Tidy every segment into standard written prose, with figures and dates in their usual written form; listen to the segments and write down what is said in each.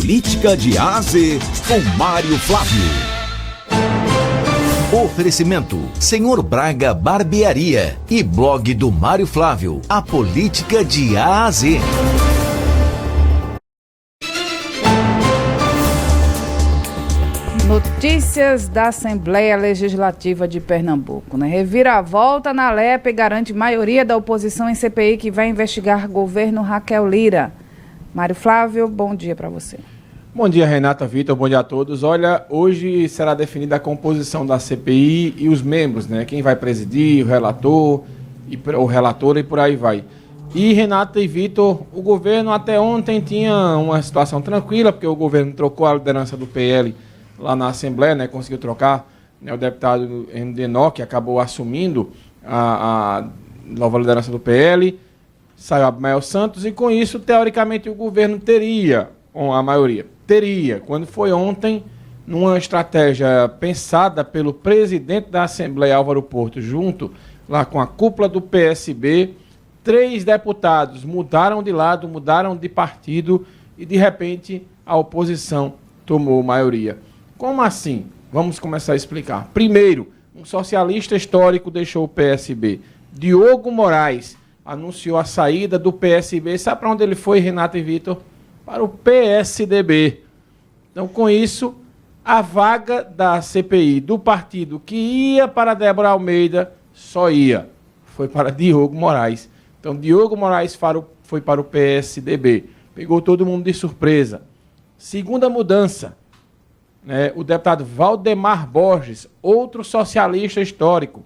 Política de A a Z, com Mário Flávio. Oferecimento: Senhor Braga Barbearia e blog do Mário Flávio, a política de A a Z. Notícias da Assembleia Legislativa de Pernambuco, Reviravolta na LEP garante maioria da oposição em CPI que vai investigar governo Raquel Lira. Mário Flávio, bom dia para você. Bom dia, Renata, Vitor, bom dia a todos. Olha, hoje será definida a composição da CPI e os membros, Quem vai presidir, o relator, o relatora e por aí vai. E, Renata e Vitor, o governo até ontem tinha uma situação tranquila, porque o governo trocou a liderança do PL lá na Assembleia, conseguiu trocar, o deputado MDNO, que acabou assumindo a nova liderança do PL, saiu Abimael Santos, e com isso, teoricamente, o governo teria a maioria. Teria, quando foi ontem, numa estratégia pensada pelo presidente da Assembleia, Álvaro Porto, junto lá com a cúpula do PSB, 3 deputados mudaram de lado, mudaram de partido, e de repente a oposição tomou maioria. Como assim? Vamos começar a explicar. Primeiro, um socialista histórico deixou o PSB. Diogo Moraes anunciou a saída do PSB. Sabe para onde ele foi, Renata e Vitor? Para o PSDB. Então, com isso, a vaga da CPI do partido que ia para Débora Almeida só ia. Foi para Diogo Moraes. Então, Diogo Moraes foi para o PSDB. Pegou todo mundo de surpresa. Segunda mudança. O deputado Valdemar Borges, outro socialista histórico,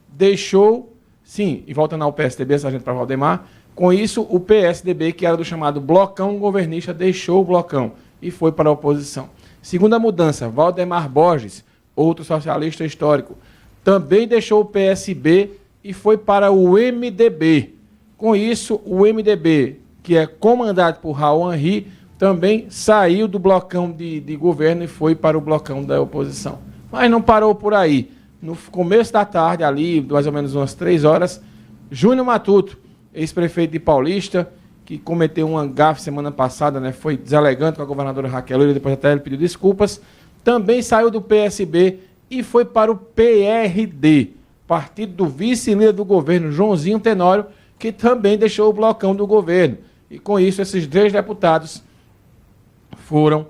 deixou, sim, e voltando ao PSDB, essa gente para Valdemar, com isso o PSDB, que era do chamado blocão governista, deixou o blocão e foi para a oposição. Segunda mudança, Valdemar Borges, outro socialista histórico, também deixou o PSB e foi para o MDB. Com isso, o MDB, que é comandado por Raul Henry, também saiu do blocão de governo e foi para o blocão da oposição. Mas não parou por aí. No começo da tarde, ali, mais ou menos umas 3 horas, Júnior Matuto, ex-prefeito de Paulista, que cometeu uma gafe semana passada, foi deselegante com a governadora Raquel Lira, depois até ele pediu desculpas, também saiu do PSB e foi para o PRD, partido do vice-líder do governo, Joãozinho Tenório, que também deixou o blocão do governo. E com isso, esses 3 deputados foram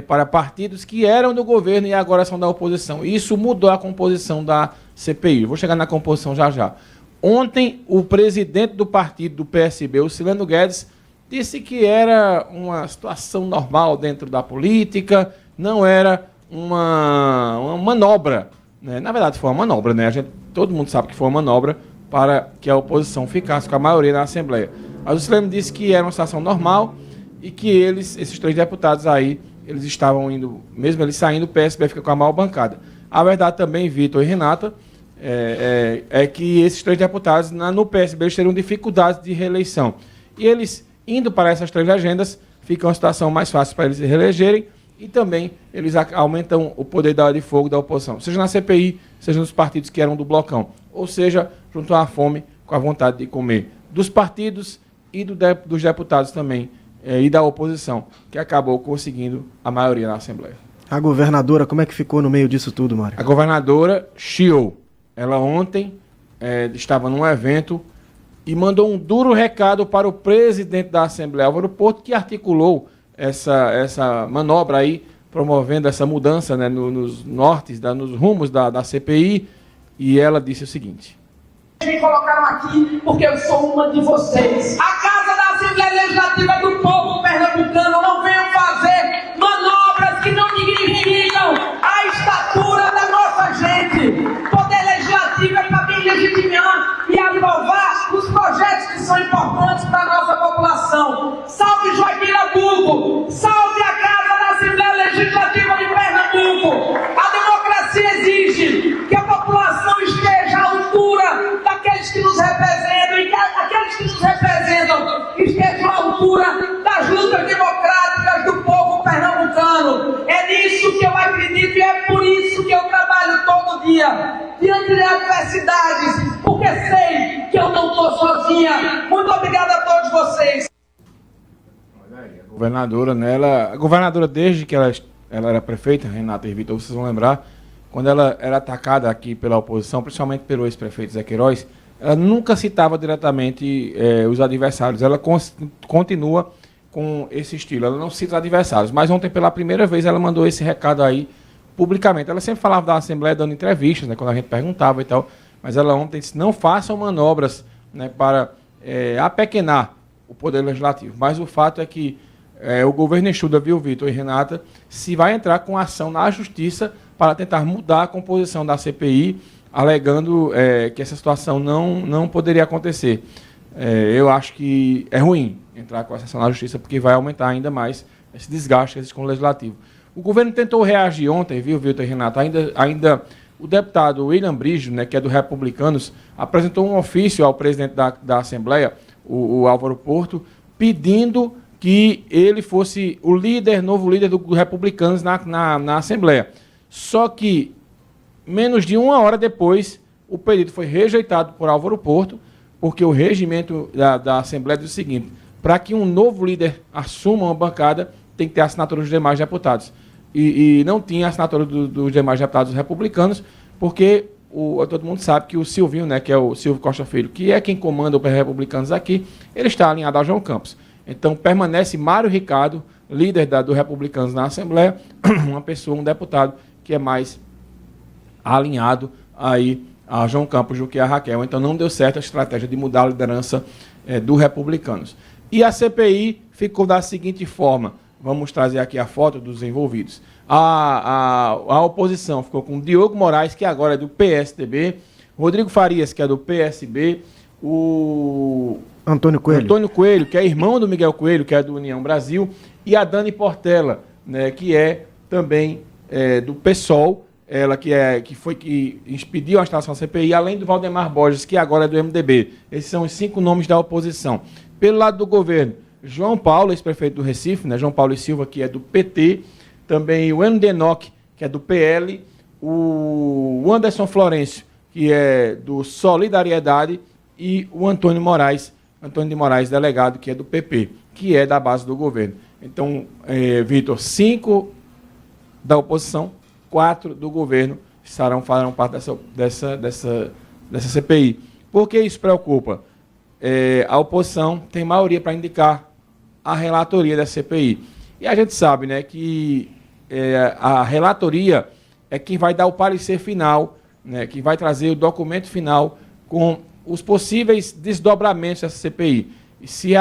para partidos que eram do governo e agora são da oposição. Isso mudou a composição da CPI. Vou chegar na composição já. Ontem, o presidente do partido do PSB, o Sileno Guedes, disse que era uma situação normal dentro da política, não era uma manobra. Na verdade, foi uma manobra. Todo mundo sabe que foi uma manobra para que a oposição ficasse com a maioria na Assembleia. Mas o Sileno disse que era uma situação normal e que esses 3 deputados aí, eles estavam indo, mesmo eles saindo, o PSB fica com a maior bancada. A verdade também, Vitor e Renata, é que esses 3 deputados no PSB eles teriam dificuldades de reeleição. E eles, indo para essas 3 agendas, fica uma situação mais fácil para eles se reelegerem e também eles aumentam o poder de fogo da oposição, seja na CPI, seja nos partidos que eram do blocão, ou seja, junto à fome com a vontade de comer dos partidos e dos deputados também, e da oposição, que acabou conseguindo a maioria na Assembleia. A governadora, como é que ficou no meio disso tudo, Mário? A governadora chiou. Ela ontem estava num evento e mandou um duro recado para o presidente da Assembleia, Álvaro Porto, que articulou essa manobra aí, promovendo essa mudança nos rumos da CPI, e ela disse o seguinte: me colocaram aqui porque eu sou uma de vocês. A Casa da Assembleia Legislativa do povo pernambucano, não venham fazer manobras que não dignificam a estatura da nossa gente. Poder legislativo é para bem legitimar e aprovar os projetos que são importantes para a nossa população. Salve Joaquim Nabuco! Salve a Casa da Assembleia Legislativa de Pernambuco! A democracia exige que a população esteja à altura daqueles que nos representam e que aqueles que nos representam estejam à altura das lutas democráticas do povo pernambucano. É nisso que eu acredito e é por isso que eu trabalho todo dia, diante de adversidades, porque sei que eu não estou sozinha. Muito obrigado a todos vocês. Olha aí, Governadora, né? A governadora, desde que ela era prefeita, Renata e Vitor, vocês vão lembrar, quando ela era atacada aqui pela oposição, principalmente pelo ex-prefeito Zé Queiroz, ela nunca citava diretamente os adversários. Ela continua com esse estilo. Ela não cita os adversários. Mas ontem, pela primeira vez, ela mandou esse recado aí publicamente. Ela sempre falava da Assembleia dando entrevistas, né, quando a gente perguntava e tal. Mas ela ontem disse, não façam manobras, né, para apequenar o Poder Legislativo. Mas o fato é que o governo estuda, viu, Vitor e Renata, se vai entrar com ação na Justiça para tentar mudar a composição da CPI, alegando que essa situação não poderia acontecer. Eu acho que é ruim entrar com essa ação na Justiça, porque vai aumentar ainda mais esse desgaste que existe com o Legislativo. O governo tentou reagir ontem, viu, Vitor e Renata, ainda o deputado William Brigio, né, que é do Republicanos, apresentou um ofício ao presidente da Assembleia, o Álvaro Porto, pedindo que ele fosse o novo líder do Republicanos na Assembleia. Só que, menos de uma hora depois, o pedido foi rejeitado por Álvaro Porto, porque o regimento da Assembleia diz o seguinte: para que um novo líder assuma uma bancada, tem que ter assinatura dos demais deputados. E não tinha assinatura dos demais deputados republicanos, porque todo mundo sabe que o Silvinho, né, que é o Silvio Costa Filho, que é quem comanda os republicanos aqui, ele está alinhado a João Campos. Então permanece Mário Ricardo, líder do Republicanos na Assembleia, uma pessoa, um deputado, que é mais alinhado aí a João Campos do que a Raquel. Então não deu certo a estratégia de mudar a liderança do Republicanos. E a CPI ficou da seguinte forma, vamos trazer aqui a foto dos envolvidos. A oposição ficou com Diogo Moraes, que agora é do PSDB, Rodrigo Farias, que é do PSB, o Antônio Coelho, que é irmão do Miguel Coelho, que é do União Brasil, e a Dani Portela, né, que é também do PSOL, ela que expediu a instalação da CPI, além do Valdemar Borges, que agora é do MDB. Esses são os 5 nomes da oposição. Pelo lado do governo, João Paulo, ex-prefeito do Recife, né, João Paulo e Silva, que é do PT, também o Endenoc, que é do PL, o Anderson Florencio, que é do Solidariedade, e o Antônio de Moraes, delegado, que é do PP, que é da base do governo. Então, Vitor, 5 da oposição, 4 do governo farão parte dessa CPI. Por que isso preocupa? A oposição tem maioria para indicar a relatoria da CPI. E a gente sabe, né, que a relatoria é quem vai dar o parecer final, né, que vai trazer o documento final com os possíveis desdobramentos dessa CPI. E se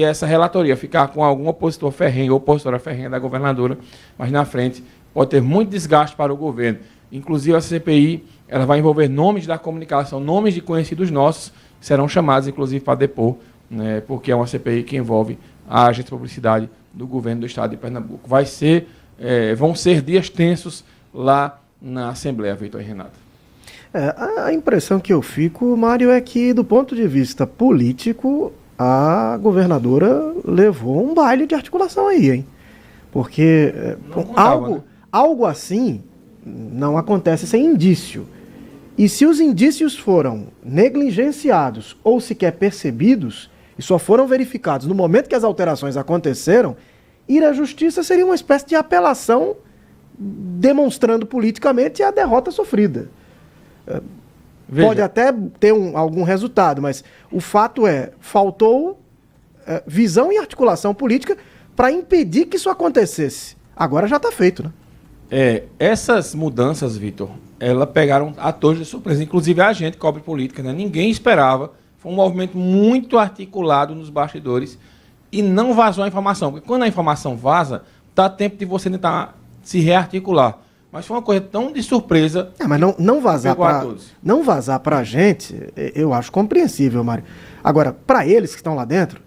essa relatoria ficar com algum opositor ferrenho ou opositora ferrenha da governadora, mas na frente pode ter muito desgaste para o governo. Inclusive, a CPI ela vai envolver nomes da comunicação, nomes de conhecidos nossos, que serão chamados, inclusive, para depor, né, porque é uma CPI que envolve a agência de publicidade do governo do estado de Pernambuco. Vão ser dias tensos lá na Assembleia, Vitor e Renata. A impressão que eu fico, Mário, é que, do ponto de vista político, a governadora levou um baile de articulação aí, hein? Porque algo assim não acontece sem indício. E se os indícios foram negligenciados ou sequer percebidos, e só foram verificados no momento que as alterações aconteceram, ir à justiça seria uma espécie de apelação demonstrando politicamente a derrota sofrida. Pode até ter algum resultado, mas o fato faltou visão e articulação política para impedir que isso acontecesse. Agora já está feito, né? Essas mudanças, Vitor, elas pegaram a todos de surpresa, inclusive a gente, cobre política, né? Ninguém esperava. Foi um movimento muito articulado nos bastidores e não vazou a informação. Porque quando a informação vaza, dá tempo de você tentar se rearticular. Mas foi uma coisa tão de surpresa. Mas não vazar para a gente, eu acho compreensível, Mário. Agora, para eles que estão lá dentro,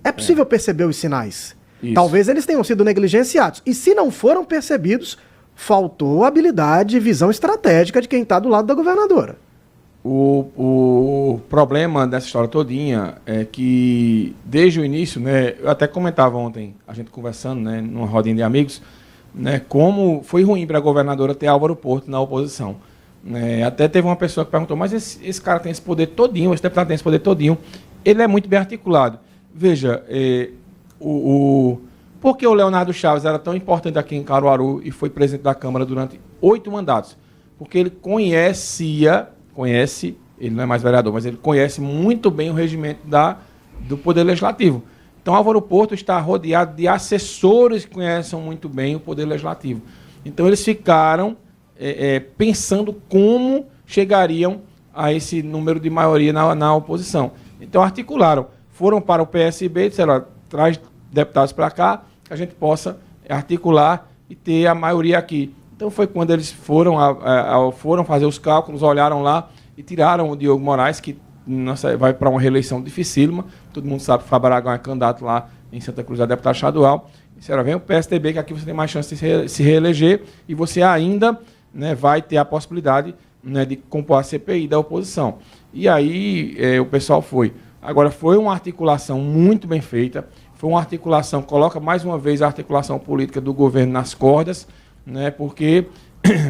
é possível perceber os sinais. Isso. Talvez eles tenham sido negligenciados. E se não foram percebidos, faltou habilidade e visão estratégica de quem está do lado da governadora. O problema dessa história todinha é que, desde o início, né, eu até comentava ontem, a gente conversando, né, numa rodinha de amigos, né, como foi ruim para a governadora ter Álvaro Porto na oposição. Até teve uma pessoa que perguntou, mas esse cara tem esse poder todinho, esse deputado tem esse poder todinho, ele é muito bem articulado. Veja, Por que o Leonardo Chaves era tão importante aqui em Caruaru e foi presidente da Câmara durante 8 mandatos? Porque ele ele não é mais vereador, mas ele conhece muito bem o regimento do Poder Legislativo. Então, Álvaro Porto está rodeado de assessores que conhecem muito bem o Poder Legislativo. Então, eles ficaram pensando como chegariam a esse número de maioria na oposição. Então, articularam, foram para o PSB e disseram, traz deputados para cá, que a gente possa articular e ter a maioria aqui. Então, foi quando eles foram fazer os cálculos, olharam lá e tiraram o Diogo Moraes, que vai para uma reeleição dificílima. Todo mundo sabe que o Fábio Aragão é candidato lá em Santa Cruz a deputado estadual. E disseram, vem o PSDB, que aqui você tem mais chance de se reeleger e você ainda, né, vai ter a possibilidade, né, de compor a CPI da oposição. E aí o pessoal foi. Agora, foi uma articulação muito bem feita, foi uma articulação, coloca mais uma vez a articulação política do governo nas cordas, né, porque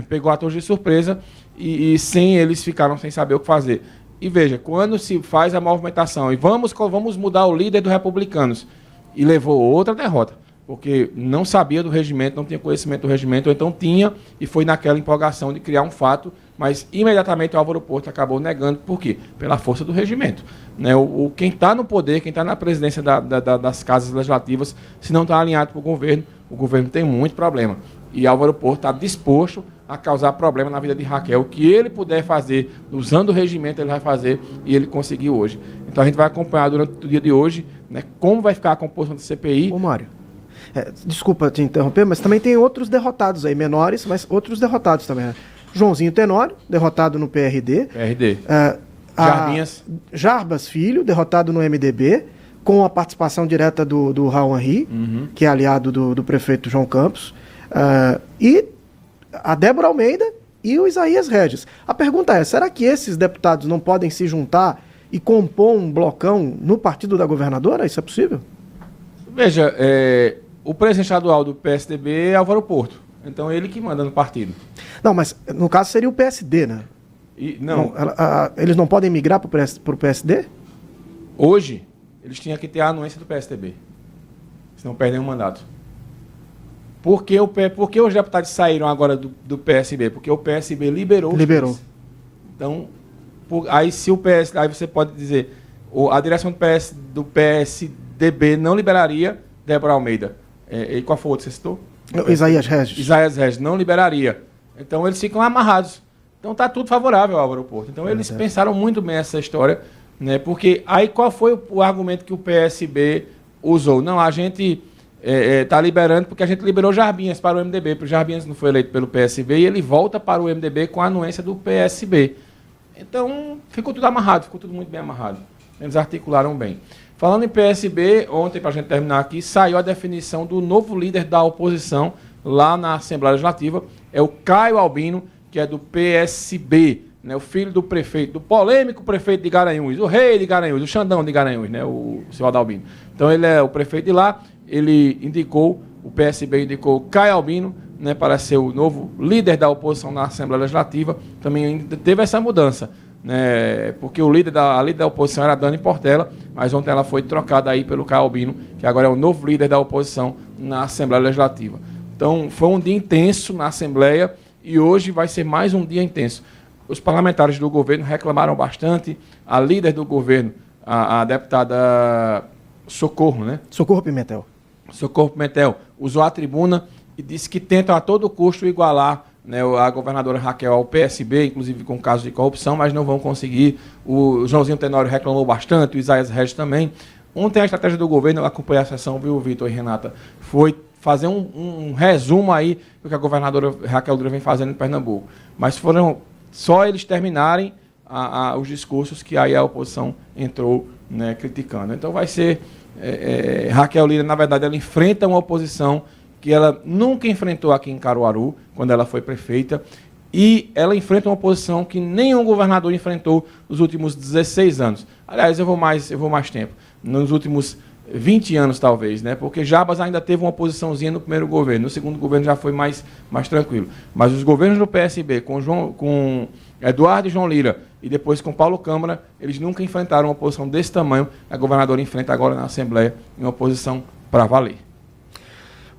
pegou a todos de surpresa e sem eles ficaram sem saber o que fazer. E veja, quando se faz a movimentação e vamos mudar o líder dos republicanos, e levou outra derrota, porque não sabia do regimento, não tinha conhecimento do regimento, ou então tinha e foi naquela empolgação de criar um fato, mas imediatamente o Álvaro Porto acabou negando. Por quê? Pela força do regimento. Né? Quem está no poder, quem está na presidência das casas legislativas, se não está alinhado com o governo tem muito problema. E Álvaro Porto está disposto a causar problema na vida de Raquel. O que ele puder fazer, usando o regimento, ele vai fazer, e ele conseguiu hoje. Então a gente vai acompanhar durante o dia de hoje, né, como vai ficar a composição da CPI. Ô Mário, desculpa te interromper, mas também tem outros derrotados aí, menores, mas outros derrotados também. Né? Joãozinho Tenório, derrotado no PRD. Jarbas Filho, derrotado no MDB, com a participação direta do Raul Henri, que é aliado do prefeito João Campos. E a Débora Almeida e o Isaías Regis. A pergunta é, será que esses deputados não podem se juntar e compor um blocão no partido da governadora? Isso é possível? Veja, o presidente estadual do PSDB é Álvaro Porto. Então, ele que manda no partido. Não, mas no caso seria o PSD, né? Eles não podem migrar para o PSD? Hoje, eles tinham que ter a anuência do PSDB. Senão perdem o mandato. Por que os deputados saíram agora do PSB? Porque o PSB liberou. Então, aí você pode dizer, a direção do PSDB não liberaria Débora Almeida. E qual foi o outro que você citou? Isaías Regis não liberaria. Então, eles ficam amarrados. Então, está tudo favorável ao Álvaro Porto. Então, eles pensaram muito bem essa história, né? Porque aí qual foi o argumento que o PSB usou? Não, a gente está liberando porque a gente liberou Jarbinhas para o MDB, porque o Jarbinhas não foi eleito pelo PSB e ele volta para o MDB com a anuência do PSB. Então, ficou tudo amarrado, ficou tudo muito bem amarrado. Eles articularam bem. Falando em PSB, ontem, para a gente terminar aqui, saiu a definição do novo líder da oposição lá na Assembleia Legislativa, é o Caio Albino, que é do PSB, né, o filho do prefeito, do polêmico prefeito de Garanhuns, o rei de Garanhuns, o Xandão de Garanhuns, né, o senhor Adalbino. Então, ele é o prefeito de lá. O PSB indicou Caio Albino, né, para ser o novo líder da oposição na Assembleia Legislativa. Também teve essa mudança, né, porque a líder da oposição era a Dani Portela, mas ontem ela foi trocada aí pelo Caio Albino, que agora é o novo líder da oposição na Assembleia Legislativa. Então, foi um dia intenso na Assembleia e hoje vai ser mais um dia intenso. Os parlamentares do governo reclamaram bastante, a líder do governo, a deputada Socorro, né? Socorro Pimentel, usou a tribuna e disse que tentam a todo custo igualar, né, a governadora Raquel ao PSB, inclusive com casos de corrupção, mas não vão conseguir. O Joãozinho Tenório reclamou bastante, o Isaías Regis também. Ontem a estratégia do governo, eu acompanhei a sessão, viu, Vitor e Renata, foi fazer um resumo aí do que a governadora Raquel Lira vem fazendo em Pernambuco. Mas foram só eles terminarem os discursos que aí a oposição entrou, né, criticando. Então vai ser... Raquel Lira, na verdade, ela enfrenta uma oposição que ela nunca enfrentou aqui em Caruaru, quando ela foi prefeita, e ela enfrenta uma oposição que nenhum governador enfrentou nos últimos 16 anos. Aliás, eu vou mais tempo, nos últimos 20 anos talvez, né? Porque Jabas ainda teve uma oposiçãozinha no primeiro governo, no segundo governo já foi mais tranquilo. Mas os governos do PSB, com Eduardo e João Lira, e depois com Paulo Câmara, eles nunca enfrentaram uma oposição desse tamanho. A governadora enfrenta agora na Assembleia uma oposição para valer.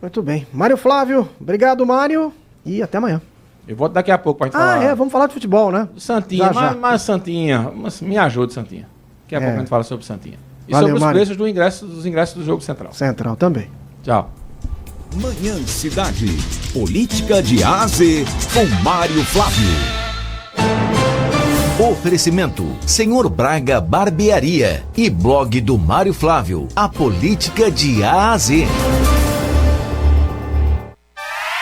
Muito bem. Mário Flávio, obrigado, Mário, e até amanhã. Eu volto daqui a pouco pra gente falar. Vamos falar de futebol, né? Do Santinha, Já. mas Santinha, me ajude, Santinha. Daqui a pouco a gente fala sobre Santinha. E Valeu, sobre os Mário. preços dos ingressos do jogo central. Central também. Tchau. Manhã Cidade. Política de A a Z com Mário Flávio. Oferecimento: Senhor Braga Barbearia e blog do Mário Flávio. A política de A a Z.